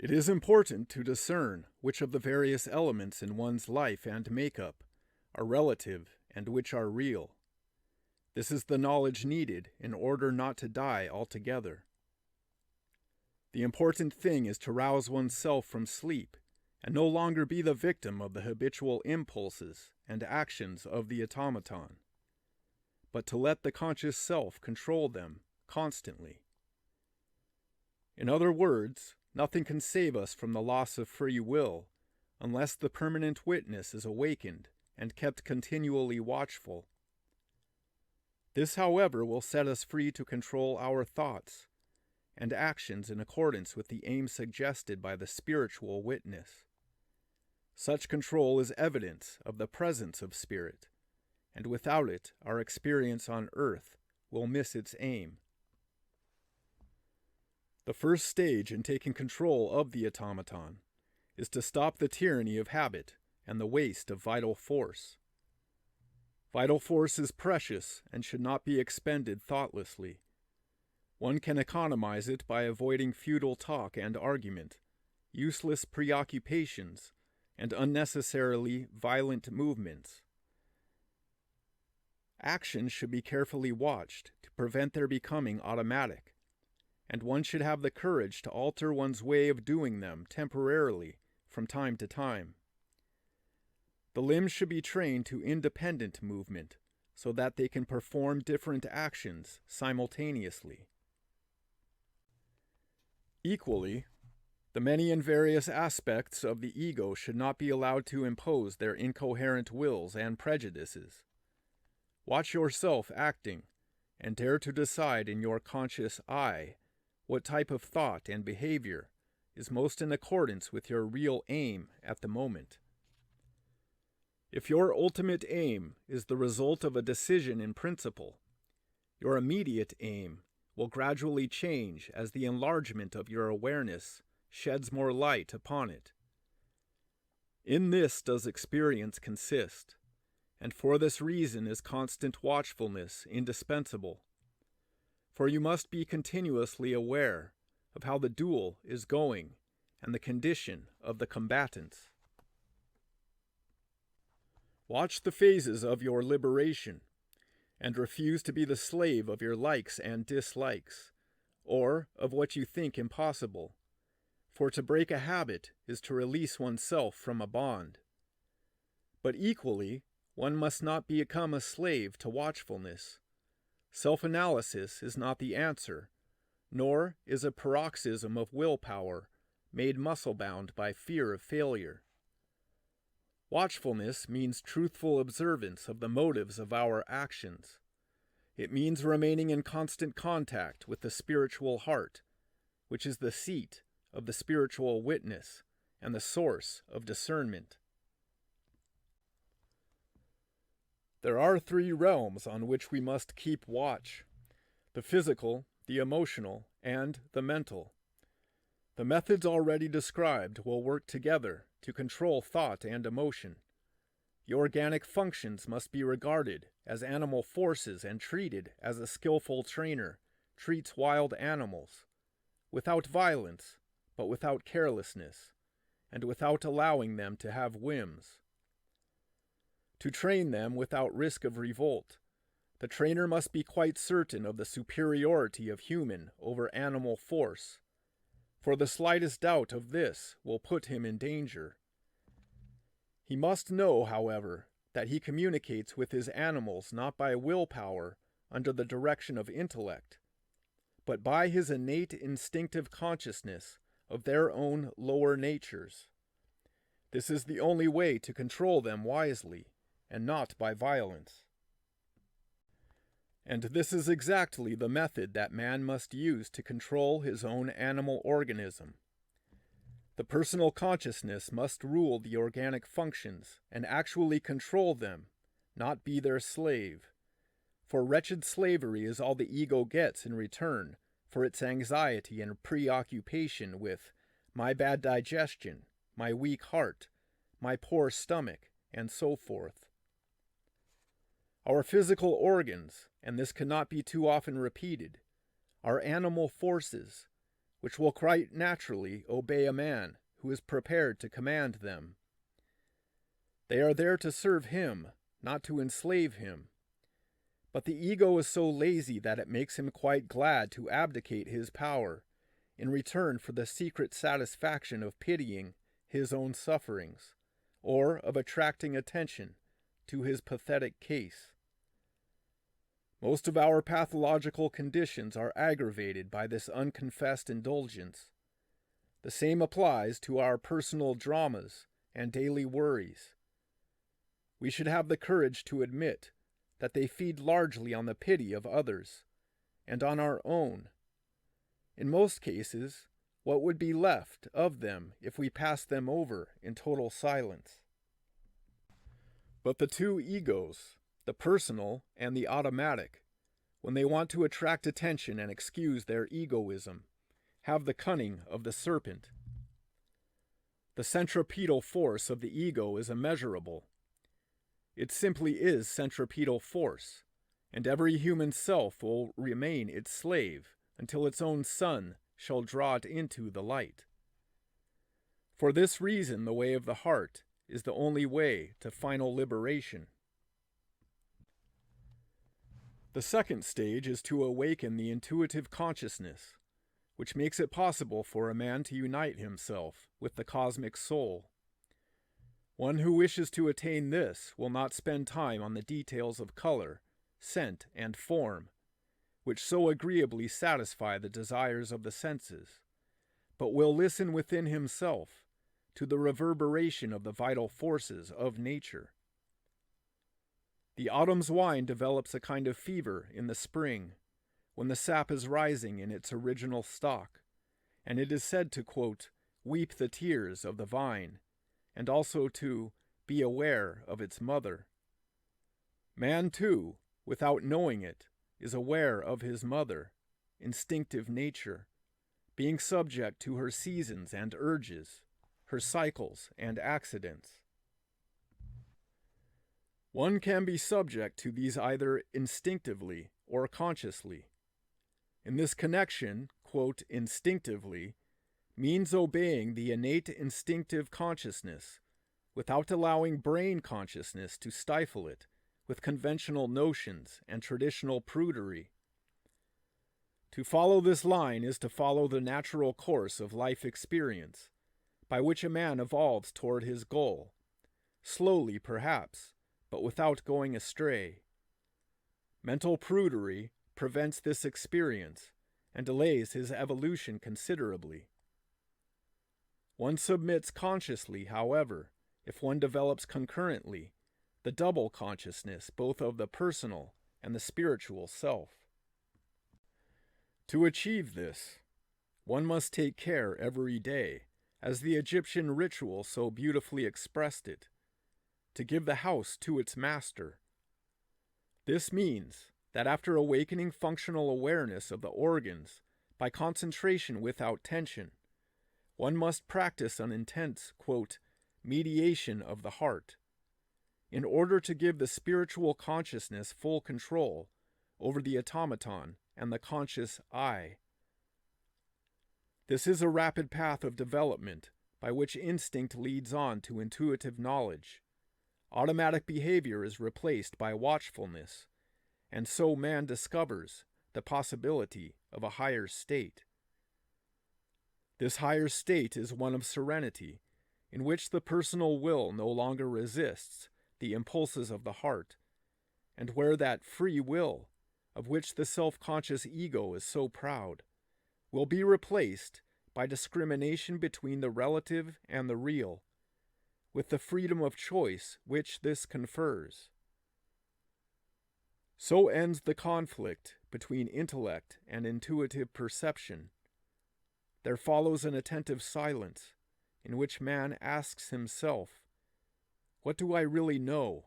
It is important to discern which of the various elements in one's life and makeup are relative and which are real. This is the knowledge needed in order not to die altogether. The important thing is to rouse oneself from sleep and no longer be the victim of the habitual impulses and actions of the automaton, but to let the conscious self control them constantly. In other words, nothing can save us from the loss of free will unless the permanent witness is awakened and kept continually watchful. This, however, will set us free to control our thoughts and actions in accordance with the aim suggested by the spiritual witness. Such control is evidence of the presence of spirit, and without it, our experience on earth will miss its aim. The first stage in taking control of the automaton is to stop the tyranny of habit and the waste of vital force. Vital force is precious and should not be expended thoughtlessly. One can economize it by avoiding futile talk and argument, useless preoccupations, and unnecessarily violent movements. Actions should be carefully watched to prevent their becoming automatic, and one should have the courage to alter one's way of doing them temporarily from time to time. The limbs should be trained to independent movement so that they can perform different actions simultaneously. Equally, the many and various aspects of the ego should not be allowed to impose their incoherent wills and prejudices. Watch yourself acting, and dare to decide in your conscious I what type of thought and behavior is most in accordance with your real aim at the moment. If your ultimate aim is the result of a decision in principle, your immediate aim will gradually change as the enlargement of your awareness sheds more light upon it. In this does experience consist, and for this reason is constant watchfulness indispensable, for you must be continuously aware of how the duel is going and the condition of the combatants. Watch the phases of your liberation, and refuse to be the slave of your likes and dislikes, or of what you think impossible, for to break a habit is to release oneself from a bond. But equally, one must not become a slave to watchfulness. Self-analysis is not the answer, nor is a paroxysm of willpower made muscle-bound by fear of failure. Watchfulness means truthful observance of the motives of our actions. It means remaining in constant contact with the spiritual heart, which is the seat of the spiritual witness and the source of discernment. There are three realms on which we must keep watch: the physical, the emotional, and the mental. The methods already described will work together to control thought and emotion. The organic functions must be regarded as animal forces and treated as a skillful trainer treats wild animals, without violence, but without carelessness, and without allowing them to have whims. To train them without risk of revolt, the trainer must be quite certain of the superiority of human over animal force, for the slightest doubt of this will put him in danger. He must know, however, that he communicates with his animals not by willpower under the direction of intellect, but by his innate instinctive consciousness of their own lower natures. This is the only way to control them wisely, and not by violence. And this is exactly the method that man must use to control his own animal organism. The personal consciousness must rule the organic functions and actually control them, not be their slave. For wretched slavery is all the ego gets in return for its anxiety and preoccupation with my bad digestion, my weak heart, my poor stomach, and so forth. Our physical organs, and this cannot be too often repeated, are animal forces, which will quite naturally obey a man who is prepared to command them. They are there to serve him, not to enslave him. But the ego is so lazy that it makes him quite glad to abdicate his power in return for the secret satisfaction of pitying his own sufferings, or of attracting attention to his pathetic case. Most of our pathological conditions are aggravated by this unconfessed indulgence. The same applies to our personal dramas and daily worries. We should have the courage to admit that they feed largely on the pity of others and on our own. In most cases, what would be left of them if we passed them over in total silence? But the two egos, the personal and the automatic, when they want to attract attention and excuse their egoism, have the cunning of the serpent. The centripetal force of the ego is immeasurable. It simply is centripetal force, and every human self will remain its slave until its own sun shall draw it into the light. For this reason, the way of the heart is the only way to final liberation. The second stage is to awaken the intuitive consciousness, which makes it possible for a man to unite himself with the cosmic soul. One who wishes to attain this will not spend time on the details of color, scent, and form, which so agreeably satisfy the desires of the senses, but will listen within himself to the reverberation of the vital forces of nature. The autumn's wine develops a kind of fever in the spring, when the sap is rising in its original stalk, and it is said to, quote, weep the tears of the vine, and also to be aware of its mother. Man, too, without knowing it, is aware of his mother, instinctive nature, being subject to her seasons and urges, her cycles and accidents. One can be subject to these either instinctively or consciously. In this connection, quote, instinctively, means obeying the innate instinctive consciousness without allowing brain consciousness to stifle it with conventional notions and traditional prudery. To follow this line is to follow the natural course of life experience, by which a man evolves toward his goal, slowly perhaps, but without going astray. Mental prudery prevents this experience and delays his evolution considerably. One submits consciously, however, if one develops concurrently the double consciousness both of the personal and the spiritual self. To achieve this, one must take care every day, as the Egyptian ritual so beautifully expressed it, to give the house to its master. This means that after awakening functional awareness of the organs by concentration without tension, one must practice an intense, quote, mediation of the heart, in order to give the spiritual consciousness full control over the automaton and the conscious I. This is a rapid path of development by which instinct leads on to intuitive knowledge. Automatic behavior is replaced by watchfulness, and so man discovers the possibility of a higher state. This higher state is one of serenity, in which the personal will no longer resists the impulses of the heart, and where that free will, of which the self-conscious ego is so proud, will be replaced by discrimination between the relative and the real, with the freedom of choice which this confers. So ends the conflict between intellect and intuitive perception. There follows an attentive silence, in which man asks himself, "What do I really know?"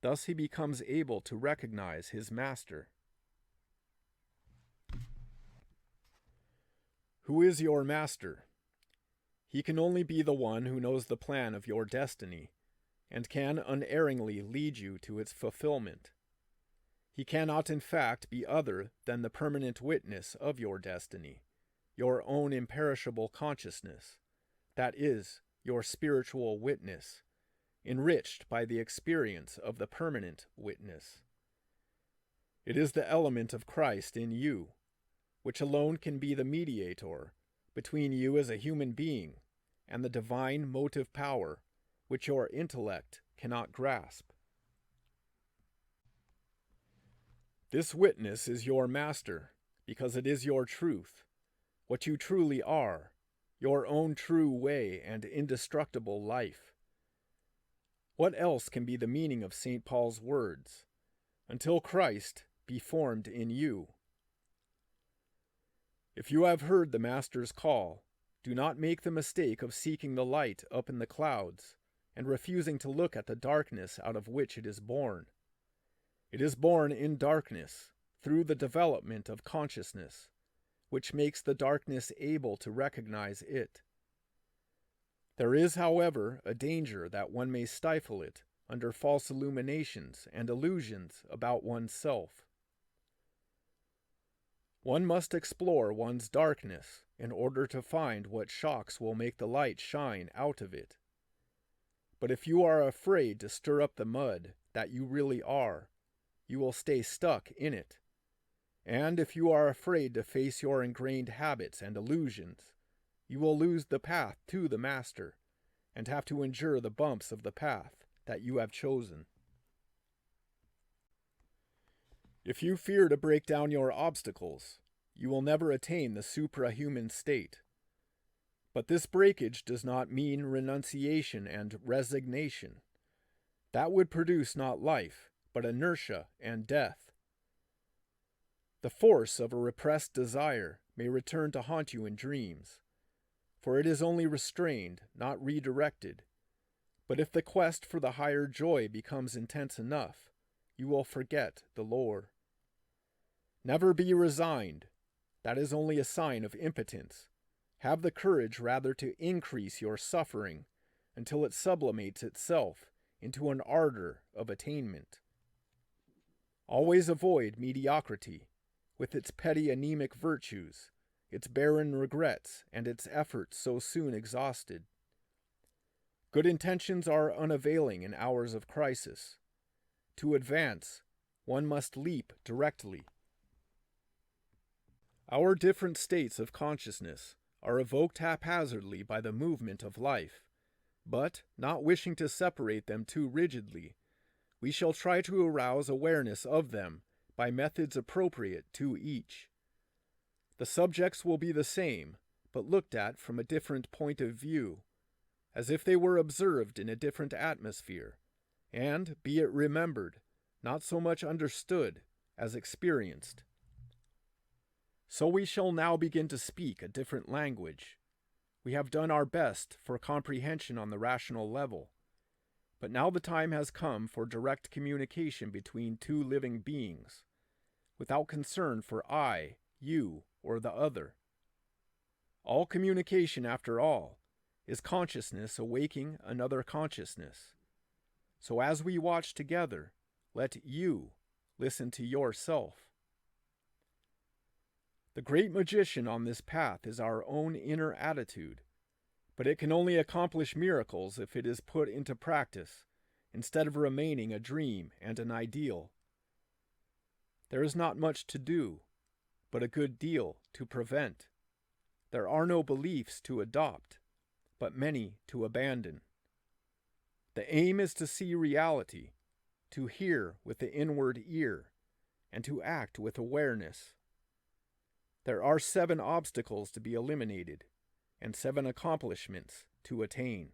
Thus he becomes able to recognize his master. Who is your master? He can only be the one who knows the plan of your destiny, and can unerringly lead you to its fulfillment. He cannot in fact be other than the permanent witness of your destiny, your own imperishable consciousness, that is, your spiritual witness, enriched by the experience of the permanent witness. It is the element of Christ in you, which alone can be the mediator between you as a human being and the divine motive power which your intellect cannot grasp. This witness is your master, because it is your truth, what you truly are, your own true way and indestructible life. What else can be the meaning of St. Paul's words, "Until Christ be formed in you"? If you have heard the Master's call, do not make the mistake of seeking the light up in the clouds and refusing to look at the darkness out of which it is born. It is born in darkness, through the development of consciousness, which makes the darkness able to recognize it. There is, however, a danger that one may stifle it under false illuminations and illusions about oneself. One must explore one's darkness in order to find what shocks will make the light shine out of it. But if you are afraid to stir up the mud that you really are, you will stay stuck in it. And if you are afraid to face your ingrained habits and illusions, you will lose the path to the Master and have to endure the bumps of the path that you have chosen. If you fear to break down your obstacles, you will never attain the suprahuman state. But this breakage does not mean renunciation and resignation. That would produce not life, but inertia and death. The force of a repressed desire may return to haunt you in dreams, for it is only restrained, not redirected. But if the quest for the higher joy becomes intense enough, you will forget the lore. Never be resigned. That is only a sign of impotence. Have the courage rather to increase your suffering until it sublimates itself into an ardor of attainment. Always avoid mediocrity, with its petty anemic virtues, its barren regrets, and its efforts so soon exhausted. Good intentions are unavailing in hours of crisis. To advance, one must leap directly. Our different states of consciousness are evoked haphazardly by the movement of life, but, not wishing to separate them too rigidly, we shall try to arouse awareness of them by methods appropriate to each. The subjects will be the same, but looked at from a different point of view, as if they were observed in a different atmosphere, and, be it remembered, not so much understood as experienced. So we shall now begin to speak a different language. We have done our best for comprehension on the rational level, but now the time has come for direct communication between two living beings, without concern for I, you, or the other. All communication, after all, is consciousness awaking another consciousness. So as we watch together, let you listen to yourself. The great magician on this path is our own inner attitude, but it can only accomplish miracles if it is put into practice, instead of remaining a dream and an ideal. There is not much to do, but a good deal to prevent. There are no beliefs to adopt, but many to abandon. The aim is to see reality, to hear with the inward ear, and to act with awareness. There are 7 obstacles to be eliminated, and 7 accomplishments to attain.